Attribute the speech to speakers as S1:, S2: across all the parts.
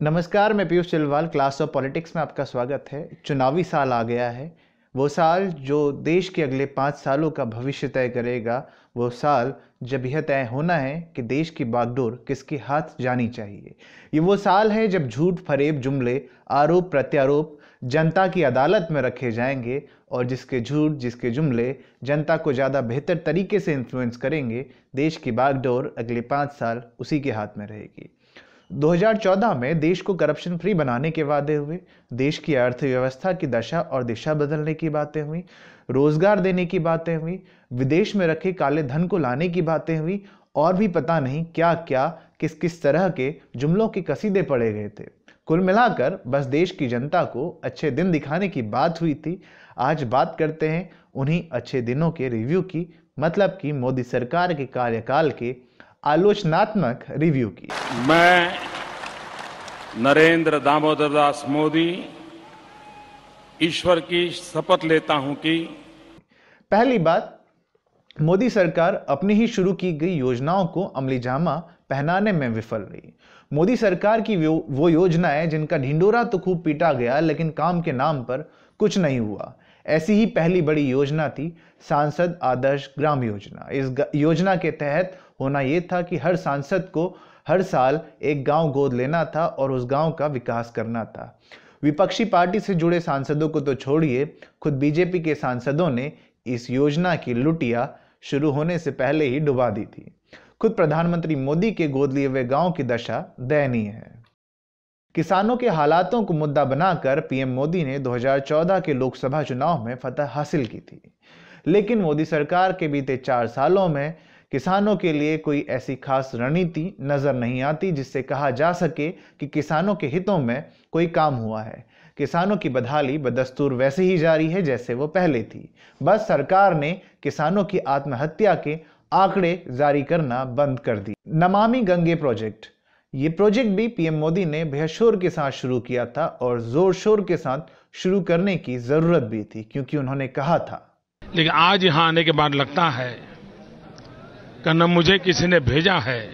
S1: नमस्कार, मैं Piyush Chilwal. Class of politics में आपका स्वागत है। चुनावी साल आ गया है, वो साल जो देश के अगले 5 सालों का भविष्य तय करेगा। वो साल जब यह तय होना है कि देश की बागडोर किसके हाथ जानी चाहिए। ये वो साल है जब झूठ फरेब जुमले, आरोप प्रत्यारोप जनता की अदालत में रखे जाएंगे और जिसके झूठ, जिसके जुमले जनता को ज़्यादा बेहतर तरीके से इन्फ्लुएंस करेंगे, देश की बागडोर अगले 5 साल उसी के हाथ में रहेगी। 2014 में देश को करप्शन फ्री बनाने के वादे हुए, देश की अर्थव्यवस्था की दशा और दिशा बदलने की बातें हुई, रोजगार देने की बातें हुई, विदेश में रखे काले धन को लाने की बातें हुई और भी पता नहीं क्या क्या किस किस तरह के जुमलों के कसीदे पड़े गए थे। कुल मिलाकर बस देश की जनता को अच्छे दिन दिखाने की बात हुई थी। आज बात करते हैं उन्हीं अच्छे दिनों के रिव्यू की, मतलब कि मोदी सरकार के कार्यकाल के आलोचनात्मक रिव्यू की।
S2: मैं नरेंद्र दामोदर दास मोदी ईश्वर की शपथ लेता हूं कि
S1: पहली बात, मोदी सरकार अपनी ही शुरू की गई योजनाओं को अमली जामा पहनाने में विफल रही। मोदी सरकार की वो योजनाएं जिनका ढिंडोरा तो खूब पीटा गया, लेकिन काम के नाम पर कुछ नहीं हुआ। ऐसी ही पहली बड़ी योजना थी सांसद आदर्श ग्राम योजना। इस योजना के तहत होना यह था कि हर सांसद को हर साल एक गांव गोद लेना था और उस गांव का विकास करना था। विपक्षी पार्टी से जुड़े सांसदों को तो छोड़िए, खुद बीजेपी के सांसदों ने इस योजना की लुटिया शुरू होने से पहले ही डुबा दी थी। खुद प्रधानमंत्री मोदी के गोद लिए हुए गांव की दशा दयनीय है। किसानों के हालातों को मुद्दा बनाकर पीएम मोदी ने 2014 के लोकसभा चुनाव में फतह हासिल की थी, लेकिन मोदी सरकार के बीते 4 सालों में किसानों के लिए कोई ऐसी खास रणनीति नजर नहीं आती जिससे कहा जा सके कि किसानों के हितों में कोई काम हुआ है। किसानों की बदहाली बदस्तूर वैसे ही जारी है जैसे वो पहले थी। बस सरकार ने किसानों की आत्महत्या के आंकड़े जारी करना बंद कर दी। नमामि गंगे प्रोजेक्ट, ये प्रोजेक्ट भी पीएम मोदी ने बेहद शोर के साथ शुरू किया था और जोर शोर के साथ शुरू करने की जरूरत भी थी, क्योंकि उन्होंने कहा था।
S2: लेकिन आज यहां आने के बाद लगता है कि न मुझे किसी ने भेजा है,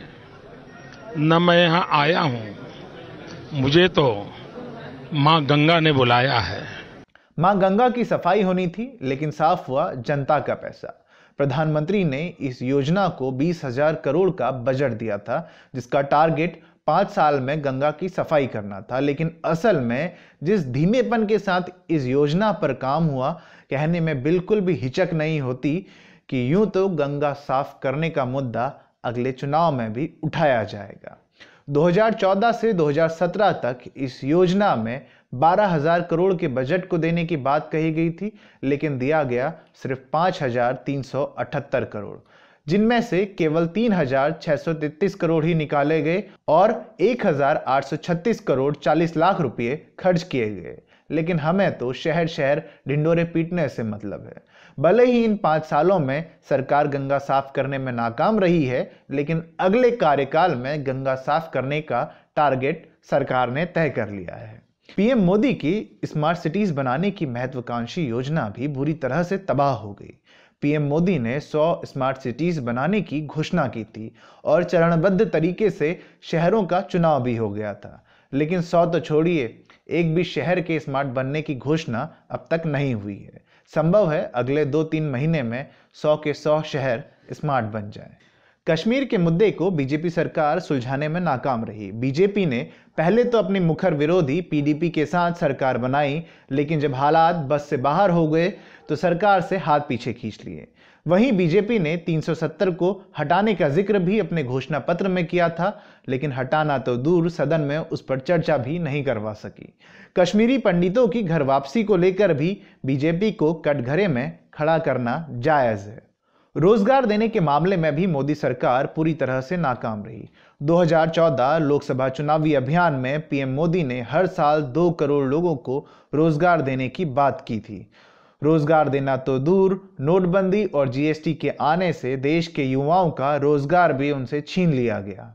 S2: न मैं यहां आया हूं, मुझे तो मां गंगा ने बुलाया है।
S1: मां गंगा की सफाई होनी थी, लेकिन साफ हुआ जनता का पैसा। प्रधानमंत्री ने इस योजना को 20,000 करोड़ का बजट दिया था, जिसका टारगेट 5 साल में गंगा की सफाई करना था। लेकिन असल में जिस धीमेपन के साथ इस योजना पर काम हुआ, कहने में बिल्कुल भी हिचक नहीं होती कि यूं तो गंगा साफ करने का मुद्दा अगले चुनाव में भी उठाया जाएगा। 2014 से 2017 तक इस योजना में 12,000 करोड़ के बजट को देने की बात कही गई थी, लेकिन दिया गया सिर्फ 5,378 करोड़, जिनमें से केवल 3,633 करोड़ ही निकाले गए और 1,836 करोड़ 40 लाख रुपए खर्च किए गए। लेकिन हमें तो शहर शहर ढिंडोरे पीटने से मतलब है। भले ही इन 5 सालों में सरकार गंगा साफ करने में नाकाम रही है, लेकिन अगले कार्यकाल में गंगा साफ करने का टारगेट सरकार ने तय कर लिया है। पीएम मोदी की स्मार्ट सिटीज बनाने की महत्वाकांक्षी योजना भी बुरी तरह से तबाह हो गई। पीएम मोदी ने 100 स्मार्ट सिटीज बनाने की घोषणा की थी और चरणबद्ध तरीके से शहरों का चुनाव भी हो गया था, लेकिन 100 तो छोड़िए, एक भी शहर के स्मार्ट बनने की घोषणा अब तक नहीं हुई है। संभव है अगले 2-3 महीने में 100 के 100 शहर स्मार्ट बन जाए। कश्मीर के मुद्दे को बीजेपी सरकार सुलझाने में नाकाम रही। बीजेपी ने पहले तो अपनी मुखर विरोधी पीडीपी के साथ सरकार बनाई, लेकिन जब हालात बस से बाहर हो गए तो सरकार से हाथ पीछे खींच लिए। वहीं बीजेपी ने 370 को हटाने का जिक्र भी अपने घोषणा पत्र में किया था, लेकिन हटाना तो दूर, सदन में उस पर चर्चा भी नहीं करवा सकी। कश्मीरी पंडितों की घर वापसी को लेकर भी बीजेपी को कटघरे में खड़ा करना जायज है। रोजगार देने के मामले में भी मोदी सरकार पूरी तरह से नाकाम रही। 2014 लोकसभा चुनावी अभियान में पीएम मोदी ने हर साल 2 करोड़ लोगों को रोजगार देने की बात की थी। रोजगार देना तो दूर, नोटबंदी और जीएसटी के आने से देश के युवाओं का रोजगार भी उनसे छीन लिया गया।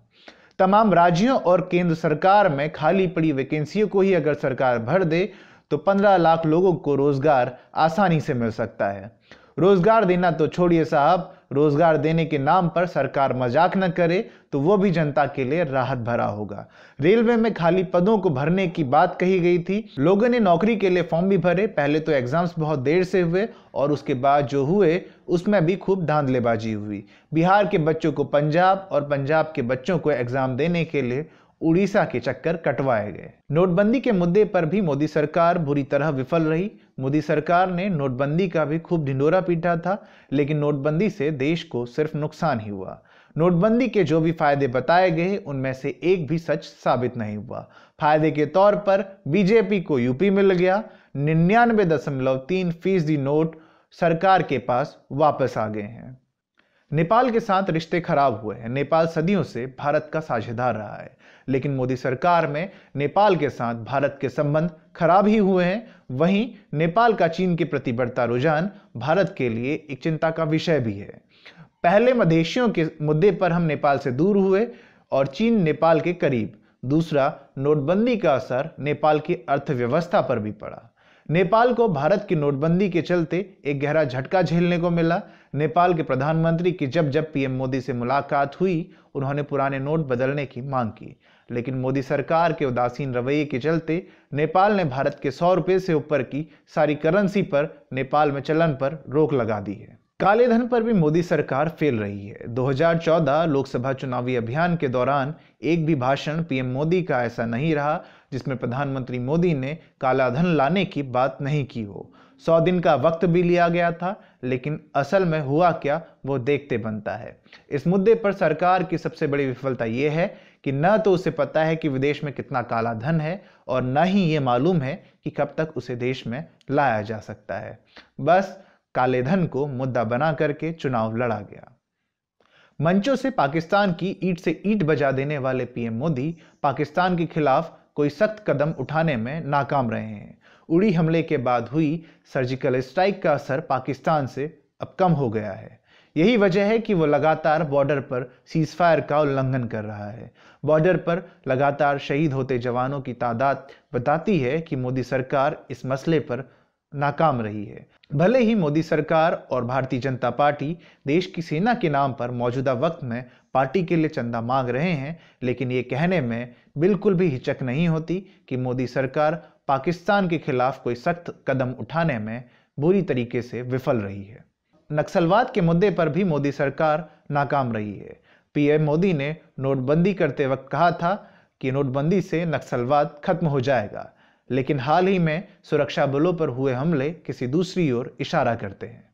S1: तमाम राज्यों और केंद्र सरकार में खाली पड़ी वैकेंसियों को ही अगर सरकार भर दे तो 15 लाख लोगों को रोजगार आसानी से मिल सकता है। रोजगार देना तो छोड़िए साहब, रोजगार देने के नाम पर सरकार मजाक न करे तो वो भी जनता के लिए राहत भरा होगा। रेलवे में खाली पदों को भरने की बात कही गई थी। लोगों ने नौकरी के लिए फॉर्म भी भरे। पहले तो एग्जाम्स बहुत देर से हुए और उसके बाद जो हुए उसमें भी खूब धांधलेबाजी हुई। बिहार के बच्चों को पंजाब और पंजाब के बच्चों को एग्जाम देने के लिए उड़ीसा के चक्कर कटवाए गए। नोटबंदी के मुद्दे पर भी मोदी सरकार बुरी तरह विफल रही। मोदी सरकार ने नोटबंदी का भी खूब ढिंढोरा पीटा था, लेकिन नोटबंदी से देश को सिर्फ नुकसान ही हुआ। नोटबंदी के जो भी फायदे बताए गए उनमें से एक भी सच साबित नहीं हुआ। फायदे के तौर पर बीजेपी को यूपी मिल गया। 99.3% नोट सरकार के पास वापस आ गए हैं। नेपाल के साथ रिश्ते खराब हुए हैं। नेपाल सदियों से भारत का साझेदार रहा है, लेकिन मोदी सरकार में नेपाल के साथ भारत के संबंध खराब ही हुए हैं। वहीं नेपाल का चीन के प्रति बढ़ता रुझान भारत के लिए एक चिंता का विषय भी है। पहले मधेशियों के मुद्दे पर हम नेपाल से दूर हुए और चीन नेपाल के करीब। दूसरा, नोटबंदी का असर नेपाल की अर्थव्यवस्था पर भी पड़ा। नेपाल को भारत की नोटबंदी के चलते एक गहरा झटका झेलने को मिला। नेपाल के प्रधानमंत्री की जब पीएम मोदी से मुलाकात हुई, उन्होंने पुराने नोट बदलने की मांग की, लेकिन मोदी सरकार के उदासीन रवैये के चलते नेपाल ने भारत के 100 रुपये से ऊपर की सारी करेंसी पर नेपाल में चलन पर रोक लगा दी है। काले धन पर भी मोदी सरकार फेल रही है। 2014 लोकसभा चुनावी अभियान के दौरान एक भी भाषण पीएम मोदी का ऐसा नहीं रहा जिसमें प्रधानमंत्री मोदी ने काला धन लाने की बात नहीं की हो। 100 दिन का वक्त भी लिया गया था, लेकिन असल में हुआ क्या वो देखते बनता है। इस मुद्दे पर सरकार की सबसे बड़ी विफलता यह है कि न तो उसे पता है कि विदेश में कितना काला धन है और न ही ये मालूम है कि कब तक उसे देश में लाया जा सकता है। बस काले धन को मुद्दा बना करके चुनाव लड़ा गया। मंचों से पाकिस्तान की ईंट से ईंट बजा देने वाले पीएम मोदी पाकिस्तान के खिलाफ कोई सख्त कदम उठाने में नाकाम रहे हैं। उड़ी हमले के बाद हुई सर्जिकल स्ट्राइक का असर पाकिस्तान से अब कम हो गया है। यही वजह है कि वो लगातार बॉर्डर पर सीजफायर का उल्लंघन कर रहा है। बॉर्डर पर लगातार शहीद होते जवानों की तादाद बताती है कि मोदी सरकार इस मसले पर नाकाम रही है। भले ही मोदी सरकार और भारतीय जनता पार्टी देश की सेना के नाम पर मौजूदा वक्त में पार्टी के लिए चंदा मांग रहे हैं, लेकिन ये कहने में बिल्कुल भी हिचक नहीं होती कि मोदी सरकार पाकिस्तान के खिलाफ कोई सख्त कदम उठाने में बुरी तरीके से विफल रही है। नक्सलवाद के मुद्दे पर भी मोदी सरकार नाकाम रही है। पीएम मोदी ने नोटबंदी करते वक्त कहा था कि नोटबंदी से नक्सलवाद खत्म हो जाएगा, लेकिन हाल ही में सुरक्षा बलों पर हुए हमले किसी दूसरी ओर इशारा करते हैं।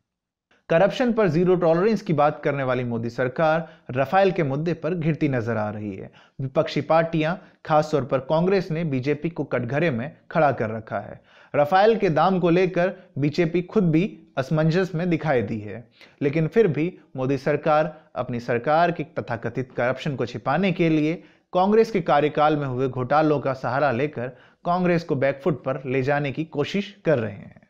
S1: करप्शन पर जीरो टॉलरेंस की बात करने वाली मोदी सरकार राफेल के मुद्दे पर घिरती नजर आ रही है। विपक्षी पार्टियां, खासतौर पर कांग्रेस ने बीजेपी को कटघरे में खड़ा कर रखा है। राफेल के दाम को लेकर बीजेपी खुद भी असमंजस में दिखाई दी है, लेकिन फिर भी मोदी सरकार अपनी सरकार के तथाकथित करप्शन को छिपाने के लिए कांग्रेस के कार्यकाल में हुए घोटालों का सहारा लेकर कांग्रेस को बैकफुट पर ले जाने की कोशिश कर रहे हैं।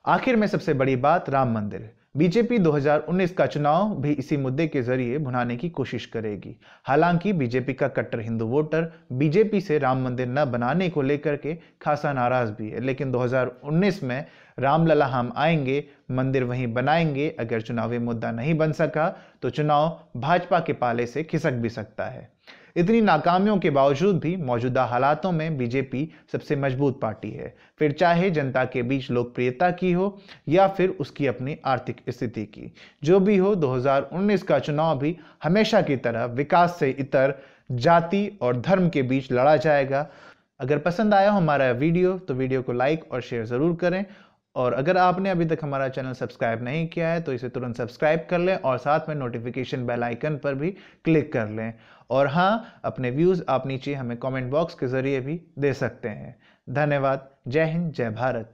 S1: आखिर में सबसे बड़ी बात, राम मंदिर। बीजेपी 2019 का चुनाव भी इसी मुद्दे के जरिए भुनाने की कोशिश करेगी। हालांकि बीजेपी का कट्टर हिंदू वोटर बीजेपी से राम मंदिर न बनाने को लेकर के खासा नाराज भी है, लेकिन 2019 में रामलला हम आएंगे, मंदिर वहीं बनाएंगे। अगर चुनावी मुद्दा नहीं बन सका तो चुनाव भाजपा के पाले से खिसक भी सकता है। इतनी नाकामियों के बावजूद भी मौजूदा हालातों में बीजेपी सबसे मजबूत पार्टी है, फिर चाहे जनता के बीच लोकप्रियता की हो या फिर उसकी अपनी आर्थिक स्थिति की। जो भी हो, 2019 का चुनाव भी हमेशा की तरह विकास से इतर जाति और धर्म के बीच लड़ा जाएगा। अगर पसंद आया हमारा वीडियो तो वीडियो को लाइक और शेयर ज़रूर करें, और अगर आपने अभी तक हमारा चैनल सब्सक्राइब नहीं किया है तो इसे तुरंत सब्सक्राइब कर लें और साथ में नोटिफिकेशन बेल आइकन पर भी क्लिक कर लें। और हाँ, अपने व्यूज़ आप नीचे हमें कमेंट बॉक्स के ज़रिए भी दे सकते हैं। धन्यवाद। जय हिंद, जय भारत।